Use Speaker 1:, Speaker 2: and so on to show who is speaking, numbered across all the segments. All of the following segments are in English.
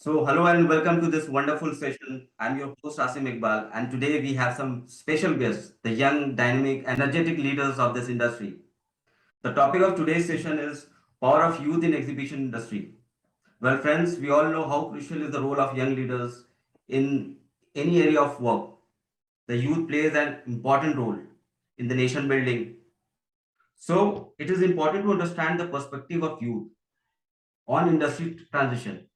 Speaker 1: Hello and welcome to this wonderful session. I'm your host Asim Iqbal, and today we have some special guests, the young, dynamic, energetic leaders of this industry. The topic of today's session is power of youth in exhibition industry. Well, friends, we all know how crucial is the role of young leaders in any area of work. The youth plays an important role in the nation building. So, it is important to understand the perspective of youth on industry transition.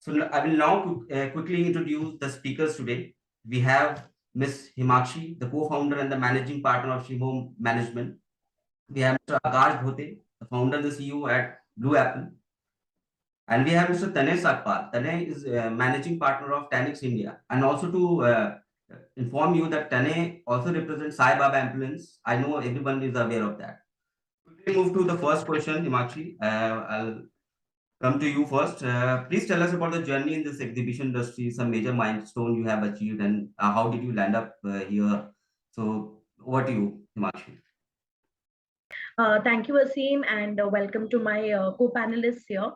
Speaker 1: I will now quickly introduce the speakers today. We have Ms. Himakshi, the co-founder and the managing partner of Shimom Management. We have Mr. Akash Bhote, the founder and the CEO at Blue Apple. And we have Mr. Tanay Sakpal. Tanay is managing partner of Tanix India. And also to inform you that Tanay also represents Sai Baba Ambulance. I know everyone is aware of that. We move to the first question, Himakshi. I'll come to you first. Please tell us about the journey in this exhibition industry, some major milestone you have achieved, and how did you land up here? So, over to you, Himakshi.
Speaker 2: Thank you, Asim, and welcome to my co-panelists here.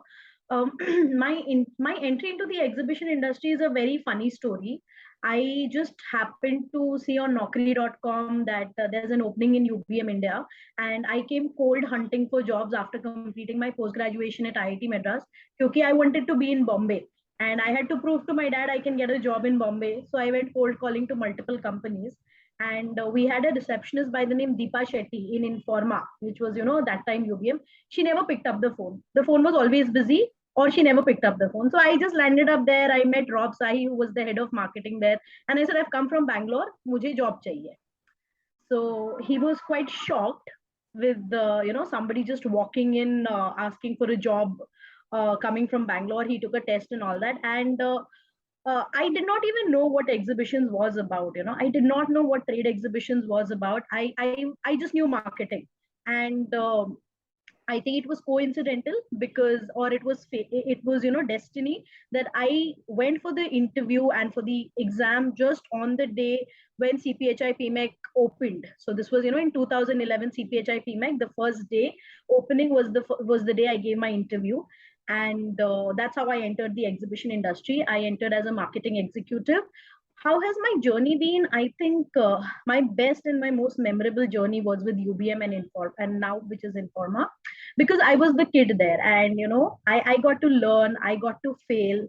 Speaker 2: My entry into the exhibition industry is a very funny story. I just happened to see on Naukri.com that there's an opening in UBM India, and I came cold hunting for jobs after completing my post graduation at IIT Madras. Because I wanted to be in Bombay, and I had to prove to my dad I can get a job in Bombay. So I went cold calling to multiple companies, and we had a receptionist by the name Deepa Shetty in Informa, which was, that time UBM. She never picked up the phone. The phone was always busy, or she never picked up the phone. So I just landed up there. I met Rob Sahi, who was the head of marketing there. And I said, I've come from Bangalore. Mujhe job chahiye. So he was quite shocked with, somebody just walking in, asking for a job, coming from Bangalore. He took a test and all that. And I did not even know what exhibitions was about. I did not know what trade exhibitions was about. I just knew marketing, and I think it was coincidental because, or it was, destiny that I went for the interview and for the exam just on the day when CPHI PMEC opened. So this was, in 2011 CPHI PMEC, the first day opening was the day I gave my interview, and that's how I entered the exhibition industry. I entered as a marketing executive. How has my journey been? I think my best and my most memorable journey was with UBM and Inform, and now which is Informa, because I was the kid there, and I got to learn, I got to fail,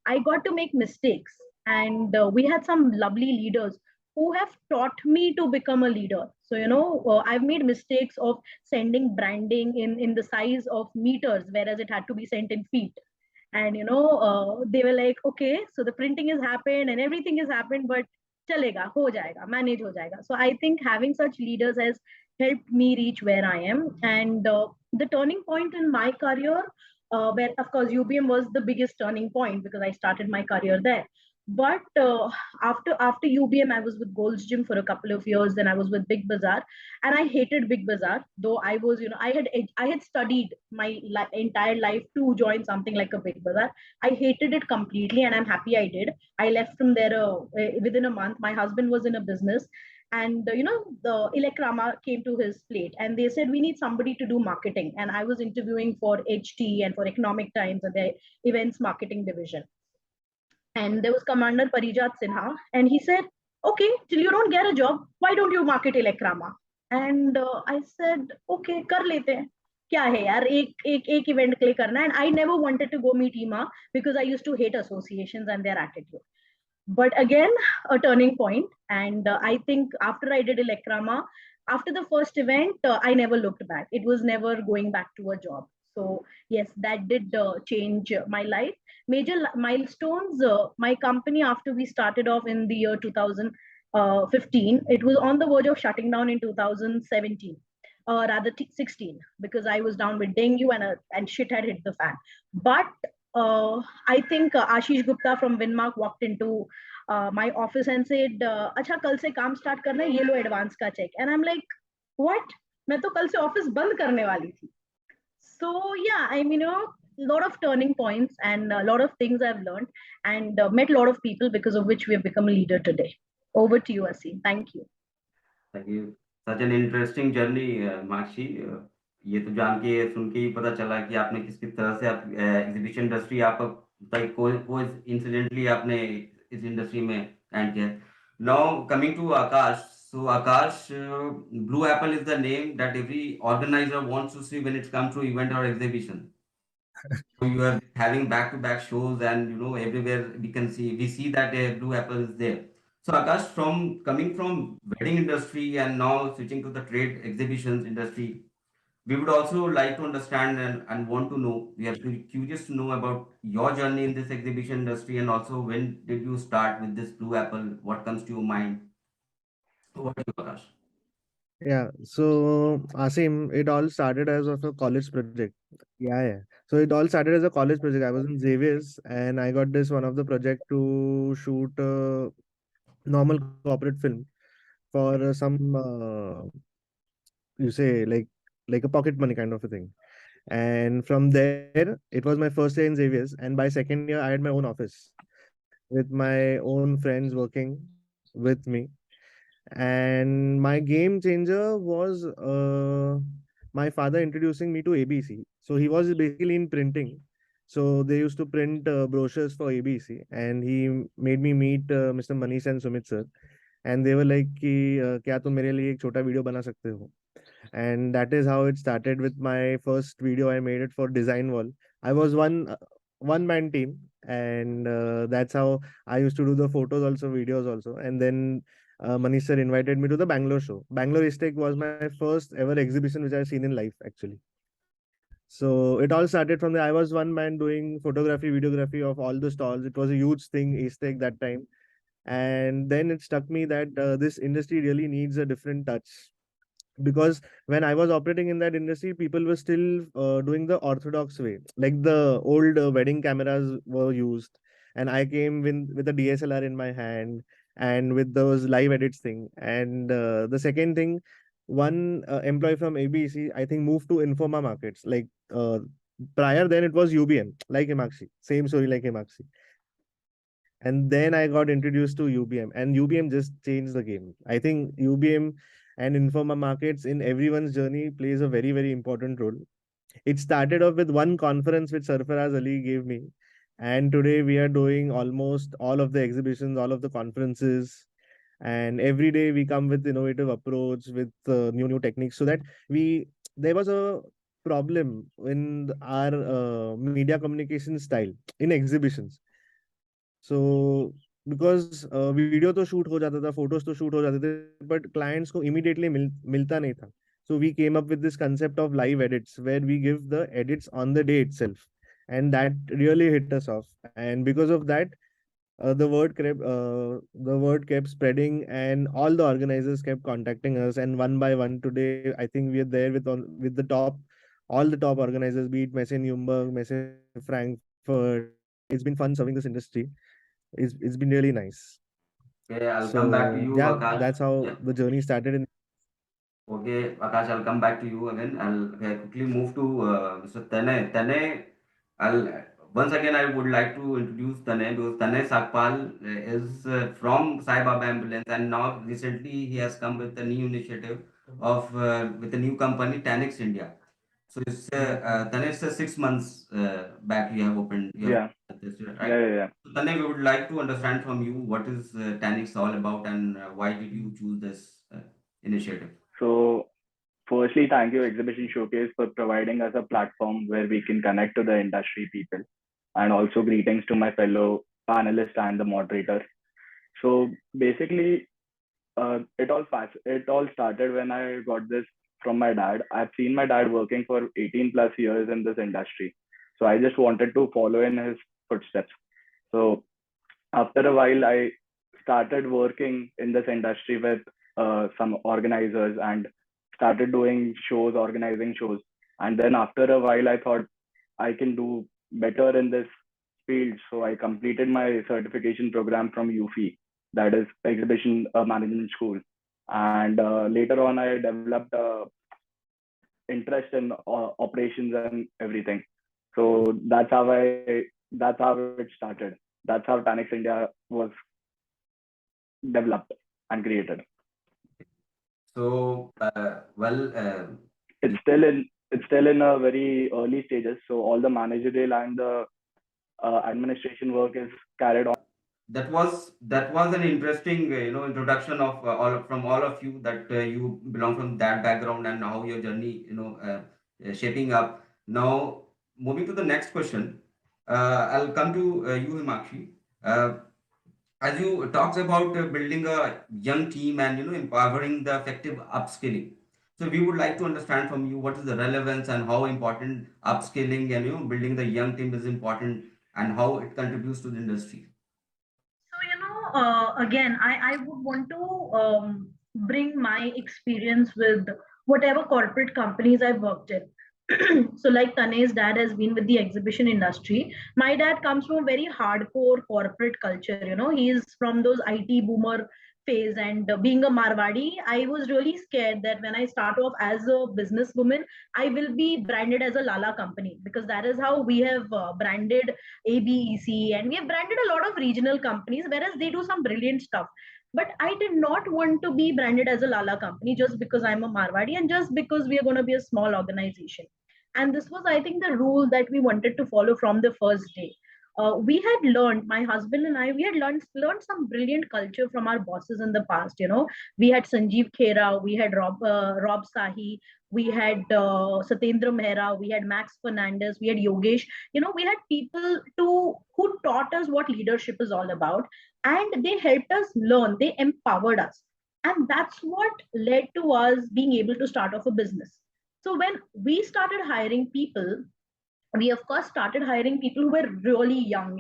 Speaker 2: I got to make mistakes, and we had some lovely leaders who have taught me to become a leader. So I've made mistakes of sending branding in the size of meters, whereas it had to be sent in feet. And they were like, okay, so the printing has happened and everything has happened, but chalega, ho jayega, manage ho jayega. So I think having such leaders has helped me reach where I am. And the turning point in my career, where of course UBM was the biggest turning point because I started my career there. But after UBM, I was with Gold's Gym for a couple of years. Then I was with Big Bazaar, and I hated Big Bazaar. Though I was, I had studied my entire life to join something like a Big Bazaar. I hated it completely, and I'm happy I did. I left from there within a month. My husband was in a business, and the Electrama came to his plate, and they said we need somebody to do marketing. And I was interviewing for HT and for Economic Times and their events marketing division. And there was Commander Parijat Sinha, and he said, "Okay, till you don't get a job, why don't you market Electrama?" And I said, "Okay, कर लेते हैं. क्या है यार, एक event के लिए करना." And I never wanted to go meet EMA because I used to hate associations and their attitude. But again, a turning point, and I think after I did Electrama, after the first event, I never looked back. It was never going back to a job. So yes, that did change my life. Major milestones. My company, after we started off in the year 2015, it was on the verge of shutting down in 2017. Rather 16, because I was down with dengue and shit had hit the fan. But I think Ashish Gupta from Winmark walked into my office and said, "अच्छा कल से काम start करना है, ये लो advance का check." And I'm like, "What? मैं तो कल से office बंद करने वाली थी." So yeah, I mean, a lot of turning points and a lot of things I've learned, and met a lot of people because of which we have become a leader today. Over to you, Asim. Thank you.
Speaker 1: Thank you. Such an interesting journey, Makshi. ये तो जान के सुन के ही पता चला कि आपने किस किस तरह से आप एग्जीबिशन इंडस्ट्री आप like coincidentally आपने इस industry में end किया. Now coming to Akash. So Akash, Blue Apple is the name that every organizer wants to see when it comes to event or exhibition. So you are having back-to-back shows, and everywhere we see that Blue Apple is there. So Akash, from coming from wedding industry and now switching to the trade exhibitions industry, we would also like to understand and want to know. We are curious to know about your journey in this exhibition industry, and also when did you start with this Blue Apple? What comes to your mind? What do you, Akash?
Speaker 3: Yeah, so Asim, it all started as of a college project. Yeah, yeah. So it all started as a college project. I was in Xavier's and I got this one of the project to shoot a normal corporate film for some you say like a pocket money kind of a thing. And from there, it was my first year in Xavier's, and by second year, I had my own office with my own friends working with me. And my game changer was my father introducing me to ABC. So he was basically in printing. So they used to print brochures for ABC, and he made me meet Mr. Manish and Sumit sir. And they were like कि क्या तुम मेरे लिए एक छोटा video बना सकते हो. And that is how it started with my first video. I made it for Design Wall. I was one man team, and that's how I used to do the photos also, videos also. And then Manish sir invited me to the Bangalore show. Bangalore Istec was my first ever exhibition which I've seen in life actually. So it all started from there. I was one man doing photography, videography of all the stalls. It was a huge thing, Istec that time. And then it struck me that this industry really needs a different touch, because when I was operating in that industry, people were still doing the orthodox way, like the old wedding cameras were used, and I came with a DSLR in my hand and with those live edits thing. And the second thing, one employee from ABC, I think, moved to Informa Markets. Like prior, then it was UBM, like Himakshi, same story like Himakshi. And then I got introduced to UBM, and UBM just changed the game. I think UBM and Informa Markets in everyone's journey plays a very, very important role. It started off with one conference which Sarfaraz Ali gave me, and today we are doing almost all of the exhibitions, all of the conferences, and every day we come with innovative approach with new techniques, so that we there was a problem in our media communication style in exhibitions. So because video तो shoot हो जाता था, photos तो shoot हो जाते थे, but clients को immediately मिलता नहीं था. So we came up with this concept of live edits where we give the edits on the day itself, and that really hit us off. And because of that, the word kept spreading, and all the organizers kept contacting us. And one by one, today I think we are there with the top, all the top organizers, be it Messe Nuremberg, Messe Frankfurt. It's been fun serving this industry. It's been really nice.
Speaker 1: Okay, I'll come back to
Speaker 3: So
Speaker 1: you,
Speaker 3: yeah,
Speaker 1: Akash.
Speaker 3: that's how
Speaker 1: Yeah.
Speaker 3: the journey started. In
Speaker 1: Okay, Akash, I'll come back to you again. I'll quickly move to Mr. Tanay. Tanay, I'll once again I would like to introduce Tanay, because Tanay Sakpal is from Sai Baba Ambulance, and now recently he has come with a new initiative of with a new company, Tanix India. So it's Tanay, it's 6 months back you have opened. You have
Speaker 4: Yeah,
Speaker 1: opened this,
Speaker 4: yeah,
Speaker 1: right?
Speaker 4: yeah, yeah.
Speaker 1: So Tanay, we would like to understand from you what is Tanix all about, and why did you choose this initiative?
Speaker 4: So, firstly, thank you, Exhibition Showcase, for providing us a platform where we can connect to the industry people. And also, greetings to my fellow panelists and the moderator. So, basically, it all started when I got this from my dad. I've seen my dad working for 18 plus years in this industry. So, I just wanted to follow in his footsteps. So, after a while, I started working in this industry with some organizers and started doing shows, organizing shows. And then after a while, I thought I can do better in this field. So I completed my certification program from UFI, that is Exhibition Management School. And later on, I developed interest in operations and everything. So that's how it started. That's how Tanix India was developed and created.
Speaker 1: So,
Speaker 4: It's still in a very early stages. So all the managerial and the administration work is carried on.
Speaker 1: That was an interesting introduction of all of you, that you belong from that background and how your journey shaping up. Now moving to the next question, I'll come to you, Himakshi. Uh, as you talked about building a young team and empowering the effective upskilling, so we would like to understand from you what is the relevance and how important upskilling and building the young team is important, and how it contributes to the industry.
Speaker 2: So, again, I would want to bring my experience with whatever corporate companies I've worked in. So, like Tanay's dad has been with the exhibition industry. My dad comes from a very hardcore corporate culture. He's from those IT boomer phase. And being a Marwadi, I was really scared that when I start off as a businesswoman, I will be branded as a Lala company, because that is how we have branded ABEC, and we have branded a lot of regional companies, whereas they do some brilliant stuff. But I did not want to be branded as a Lala company just because I'm a Marwadi and just because we are going to be a small organization. And this was, I think, the rule that we wanted to follow from the first day. We had learned, my husband and I, we had learned some brilliant culture from our bosses in the past. We had Sanjeev Khera, we had Rob Sahi, we had Satendra Mehra, we had Max Fernandez, we had Yogesh. We had people who taught us what leadership is all about, and they helped us learn. They empowered us, and that's what led to us being able to start off a business. So when we started hiring people, we of course started hiring people who were really young,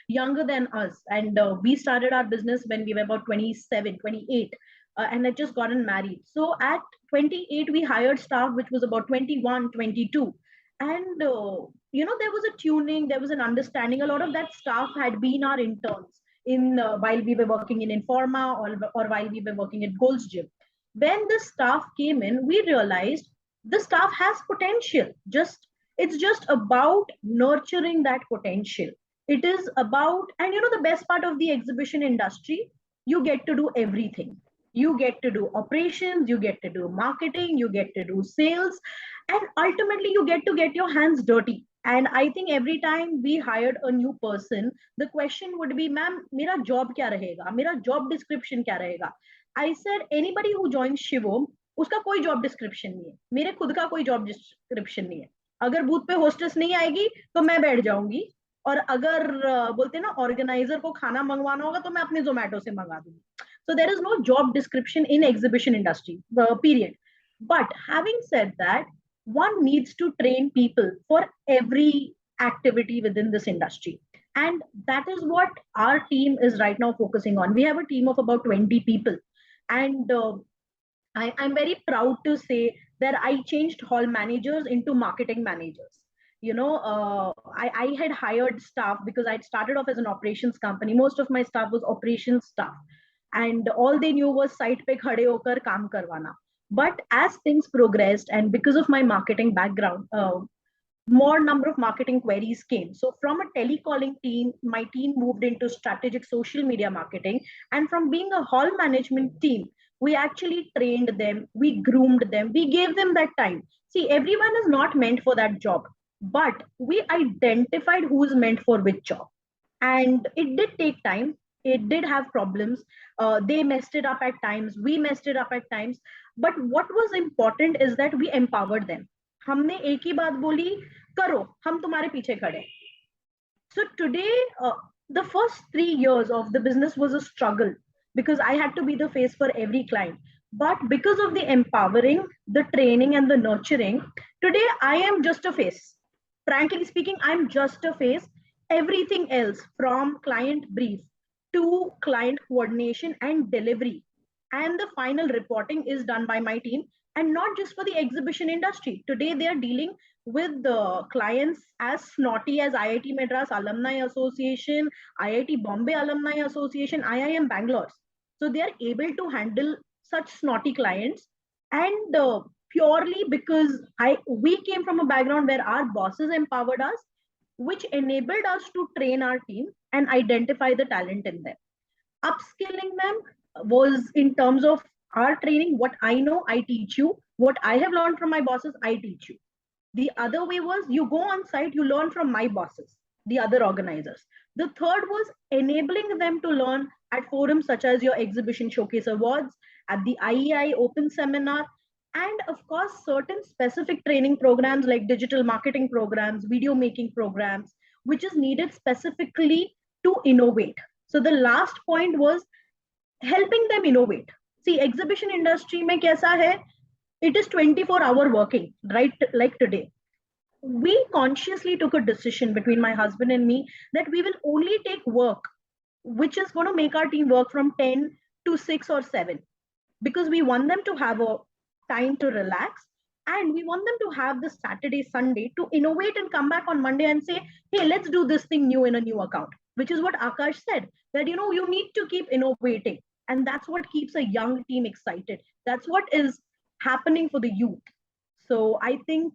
Speaker 2: younger than us. And we started our business when we were about 27, 28, and had just gotten married. So at 28 we hired staff which was about 21, 22. And there was a tuning, there was an understanding. A lot of that staff had been our interns in while we were working in Informa, or while we were working at Gold's Gym. When the staff came in, we realized the staff has potential. It's just about nurturing that potential. It is about, and the best part of the exhibition industry, you get to do everything. You get to do operations, you get to do marketing, you get to do sales, and ultimately you get to get your hands dirty. And I think every time we hired a new person, the question would be, ma'am, mera job kya rahega? Mera job description kya rahega? I said, anybody who joins Shivom, उसका कोई job description नहीं है, मेरे खुद का कोई job description नहीं है. अगर बूथ पे होस्टेस नहीं आएगी तो मैं बैठ जाऊंगी, और अगर बोलते ना ऑर्गेनाइजर को खाना मंगवाना होगा तो मैं अपने जोमेटो से मंगा दूंगी. So there is no job description in exhibition industry, period. But having said that, one needs to train people for every activity within this industry. And that is what our team is right now focusing on. We have a team of about 20 people. And I'm very proud to say that I changed hall managers into marketing managers. I had hired staff because I'd started off as an operations company. Most of my staff was operations staff, and all they knew was site pe khade hokar kaam karwana. But as things progressed, and because of my marketing background, more number of marketing queries came. So from a telecalling team, my team moved into strategic social media marketing. And from being a hall management team, we actually trained them, we groomed them, we gave them that time. See, everyone is not meant for that job, but we identified who is meant for which job. And it did take time. It did have problems. They messed it up at times. We messed it up at times. But what was important is that we empowered them. हमने एक ही बात बोली, करो, हम तुम्हारे पीछे खड़े. So today, the first 3 years of the business was a struggle because I had to be the face for every client. But because of the empowering, the training, and the nurturing, today I am just a face. Frankly speaking, I'm just a face. Everything else, from client brief to client coordination and delivery, and the final reporting, is done by my team. And not just for the exhibition industry. Today, they are dealing with the clients as snotty as IIT Madras Alumni Association, IIT Bombay Alumni Association, IIM Bangalore. So they are able to handle such snotty clients, and purely because we came from a background where our bosses empowered us, which enabled us to train our team and identify the talent in them. Upskilling them was in terms of our training. What I know, I teach you. What I have learned from my bosses, I teach you. The other way was, you go on site, you learn from my bosses. the other organizers. The third was enabling them to learn at forums such as your Exhibition Showcase Awards, at the IEI Open Seminar, and of course, certain specific training programs like digital marketing programs, video making programs, which is needed specifically to innovate. So the last point was helping them innovate. See, exhibition industry mein kaisa hai? It is 24-hour working, right? Like today. We consciously took a decision between my husband and me that we will only take work which is going to make our team work from 10 to 6 or 7, because we want them to have a time to relax, and we want them to have the Saturday, Sunday to innovate and come back on Monday and say, hey, let's do this thing new in a new account, which is what Akash said, that you need to keep innovating. And that's what keeps a young team excited. That's what is happening for the youth. So I think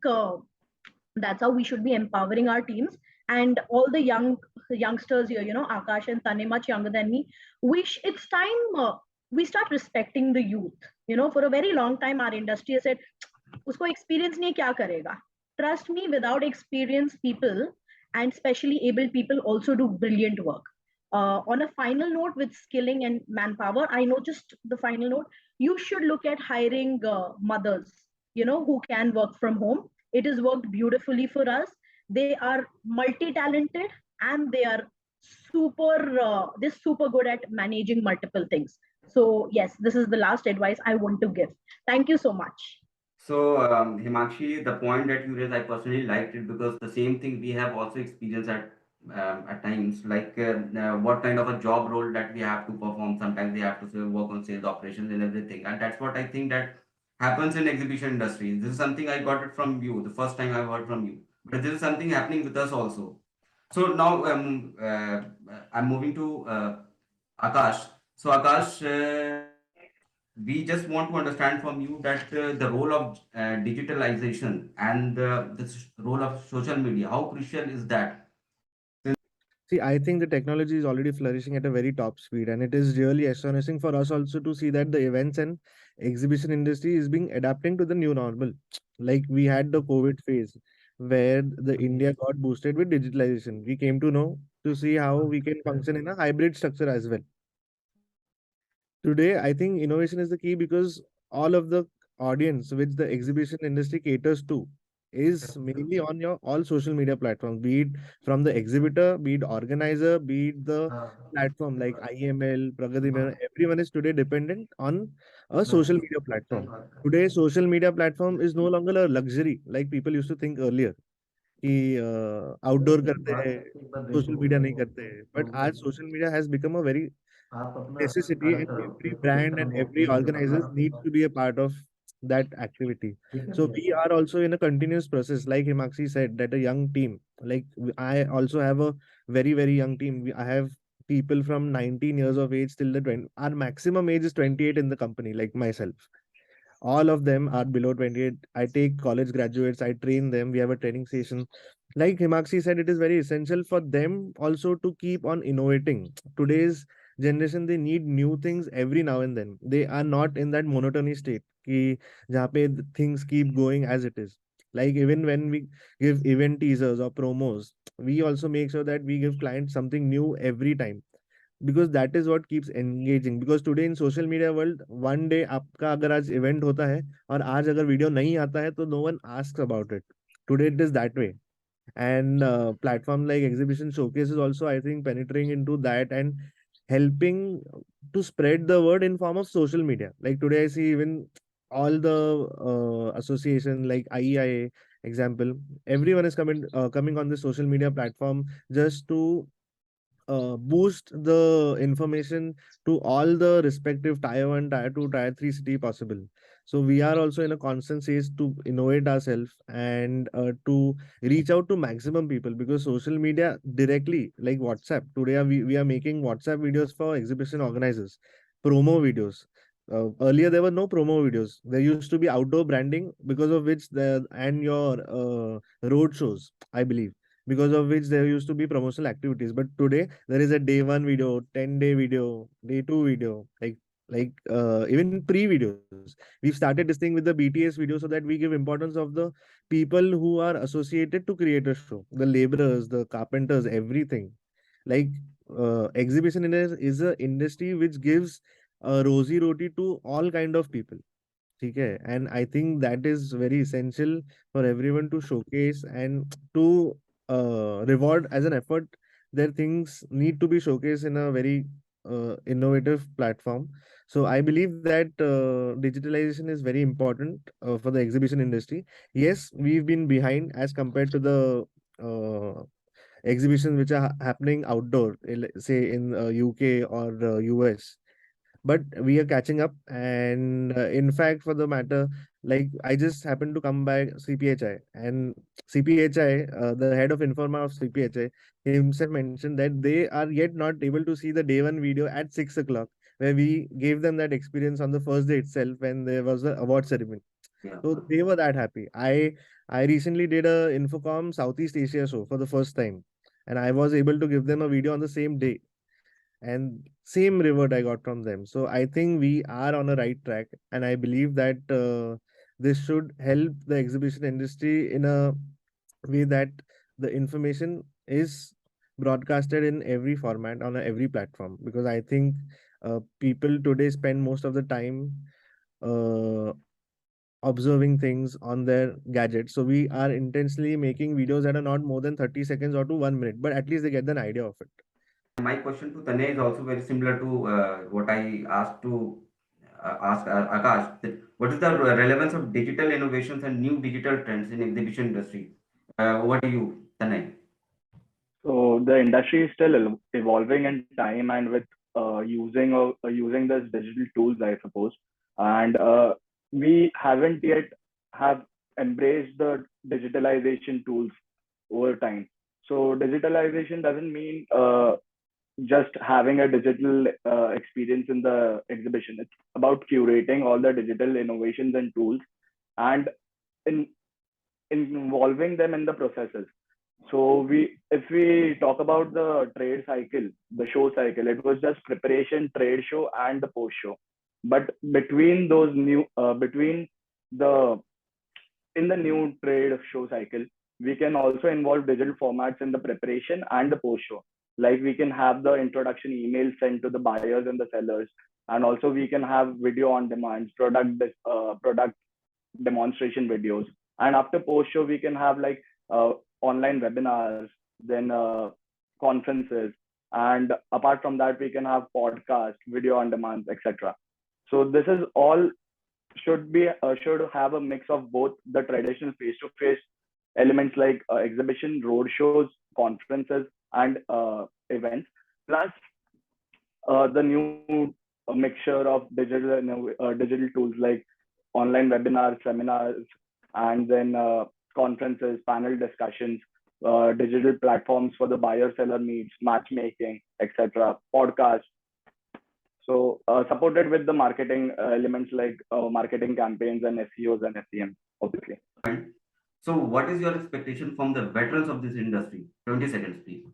Speaker 2: that's how we should be empowering our teams. And all the youngsters here, Akash and Tane, much younger than me, it's time we start respecting the youth. For a very long time our industry has said, usko experience nahi, kya karega. Trust me, without experience, people and especially able people also do brilliant work. On a final note, with skilling and manpower, I know just the final note, you should look at hiring mothers, who can work from home. It has worked beautifully for us. They are multi-talented, and they're super good at managing multiple things. So yes, this is the last advice I want to give. Thank you so much.
Speaker 1: So, Himakshi, the point that you raised, I personally liked it because the same thing we have also experienced at times, like what kind of a job role that we have to perform. Sometimes we have to work on sales operations and everything, and that's what I think that happens in exhibition industry. This is something I got it from you, the first time I heard from you, but this is something happening with us also. So now I'm moving to Akash. So Akash, we just want to understand from you that the role of digitalization and the role of social media, how crucial is that?
Speaker 3: See, I think the technology is already flourishing at a very top speed, and it is really astonishing for us also to see that the events and exhibition industry is being adapting to the new normal. Like we had the COVID phase where the India got boosted with digitalization. We came to know to see how we can function in a hybrid structure as well. Today, I think innovation is the key because all of the audience which the exhibition industry caters to is mainly on your all social media platforms, be it from the exhibitor, be it organizer, be it the platform like IML, Pragati, everyone is today dependent on a social media platform. Today, social media platform is no longer a luxury like people used to think earlier. कि outdoor करते हैं social media नहीं करते हैं but आज social media has become a very necessity, and every brand and every organizers needs to be a part of that activity. So we are also in a continuous process, like Himakshi said, that a young team, like I also have a very, very young team. I have people from 19 years of age till the 20, our maximum age is 28 in the company, like myself. All of them are below 28. I take college graduates, I train them, we have a training session. Like Himakshi said, it is very essential for them also to keep on innovating. Today's generation, they need new things every now and then. They are not in that monotony state ki jahan pe things keep going as it is. Like even when we give event teasers or promos, we also make sure that we give clients something new every time, because that is what keeps engaging. Because today in social media world, one day आपका अगर आज event होता है और आज अगर video नहीं आता है तो no one asks about it. Today it is that way. And platform like Exhibition Showcase is also, I think, penetrating into that and helping to spread the word in form of social media. Like today I see even all the association like IEIA example, everyone is coming on the social media platform just to boost the information to all the respective tier 1, tier 2, tier 3 city possible. So we are also in a constant stage to innovate ourselves and to reach out to maximum people, because social media directly, like WhatsApp, today we are making WhatsApp videos for exhibition organizers, promo videos. Earlier there were no promo videos. There used to be outdoor branding, because of which the and your road shows, I believe, because of which there used to be promotional activities. But today there is a day one video, 10-day video, day two video. Like Like even pre-videos, we've started this thing with the BTS video so that we give importance of the people who are associated to create a show, the laborers, the carpenters, everything. Like exhibition is a industry which gives a rosy roti to all kind of people. Okay, and I think that is very essential for everyone to showcase and to reward as an effort. Their things need to be showcased in a very innovative platform. So I believe that digitalization is very important for the exhibition industry. Yes, we've been behind as compared to the exhibitions which are happening outdoor, say in UK or US, but we are catching up. And in fact, for the matter, like I just happened to come by CPHI, and CPHI, the head of Informa of CPHI himself mentioned that they are yet not able to see the day one video at 6 o'clock, where we gave them that experience on the first day itself when there was the award ceremony.
Speaker 1: Yeah.
Speaker 3: So they were that happy. I recently did a Infocom Southeast Asia show for the first time, and I was able to give them a video on the same day, and same reward I got from them. So I think we are on a right track, and I believe that this should help the exhibition industry in a way that the information is broadcasted in every format on every platform. Because I think people today spend most of the time uh, observing things on their gadgets. So we are intentionally making videos that are not more than 30 seconds or to 1 minute, but at least they get an idea of it.
Speaker 1: My question to Tanay is also very similar to what I asked to ask Akash. That what is the relevance of digital innovations and new digital trends in exhibition industry? Over to you, Tanay.
Speaker 4: So the industry is still evolving in time and with using these digital tools, I suppose. And we haven't yet have embraced the digitalization tools over time. So digitalization doesn't mean just having a digital experience in the exhibition. It's about curating all the digital innovations and tools and in involving them in the processes. So if we talk about the trade cycle, the show cycle, it was just preparation, trade show, and the post show. But between the in the new trade show cycle, we can also involve digital formats in the preparation and the post show. Like we can have the introduction email sent to the buyers and the sellers, and also we can have video on demand, product demonstration videos. And after post show, we can have like online webinars, then conferences, and apart from that, we can have podcast, video on demand, etc. So this is all should have a mix of both the traditional face-to-face elements like exhibition, road shows, conferences, and events, plus the new mixture of digital tools like online webinars, seminars, and then conferences, panel discussions, digital platforms for the buyer-seller meets, matchmaking, etc., podcasts. So supported with the marketing elements like marketing campaigns and SEOs and SEM, obviously.
Speaker 1: So, what is your expectation from the veterans of this industry? 20 seconds, please.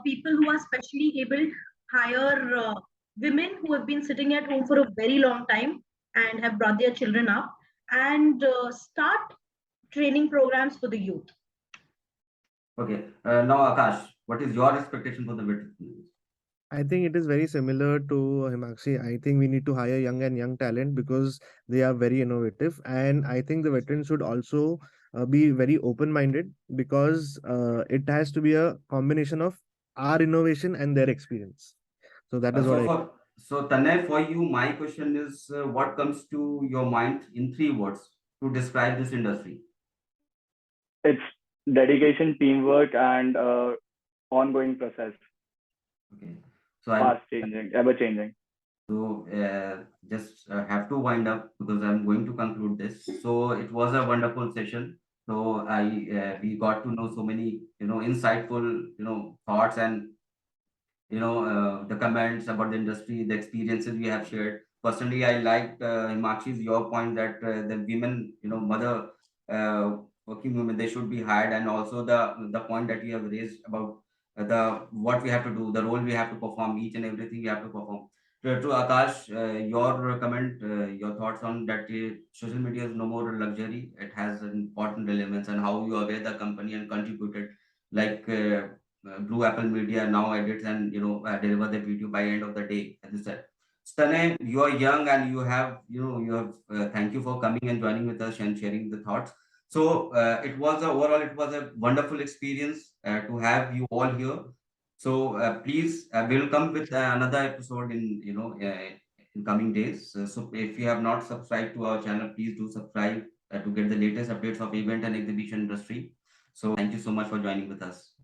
Speaker 2: People who are specially able hire women who have been sitting at home for a very long time and have brought their children up, and start training programs for the youth.
Speaker 1: Okay. Now, Akash, what is your expectation for the veterans?
Speaker 3: I think it is very similar to Himakshi. I think we need to hire young talent because they are very innovative, and I think the veterans should also be very open-minded because it has to be a combination of our innovation and their experience. So that is what I.
Speaker 1: So Tanay, for you, my question is, what comes to your mind in 3 words to describe this industry?
Speaker 4: It's dedication, teamwork, and ongoing process.
Speaker 1: Okay.
Speaker 4: Fast changing, ever changing.
Speaker 1: So just have to wind up because I'm going to conclude this. So it was a wonderful session. So we got to know so many insightful thoughts and the comments about the industry, the experiences we have shared. Personally, I liked Himakshi's your point that the women, mother working women, they should be hired, and also the point that you have raised about what we have to do, the role we have to perform, each and everything we have to perform. To Akash, your comment, your thoughts on that social media is no more a luxury. It has an important relevance, and how you aware the company and contributed, like Blue Apple Media now edits and deliver the video by end of the day, as you said. Stanay, you are young and you have thank you for coming and joining with us and sharing the thoughts. So overall it was a wonderful experience to have you all here. So please, we'll come with another episode in coming days. So if you have not subscribed to our channel, please do subscribe to get the latest updates of event and exhibition industry. So thank you so much for joining with us.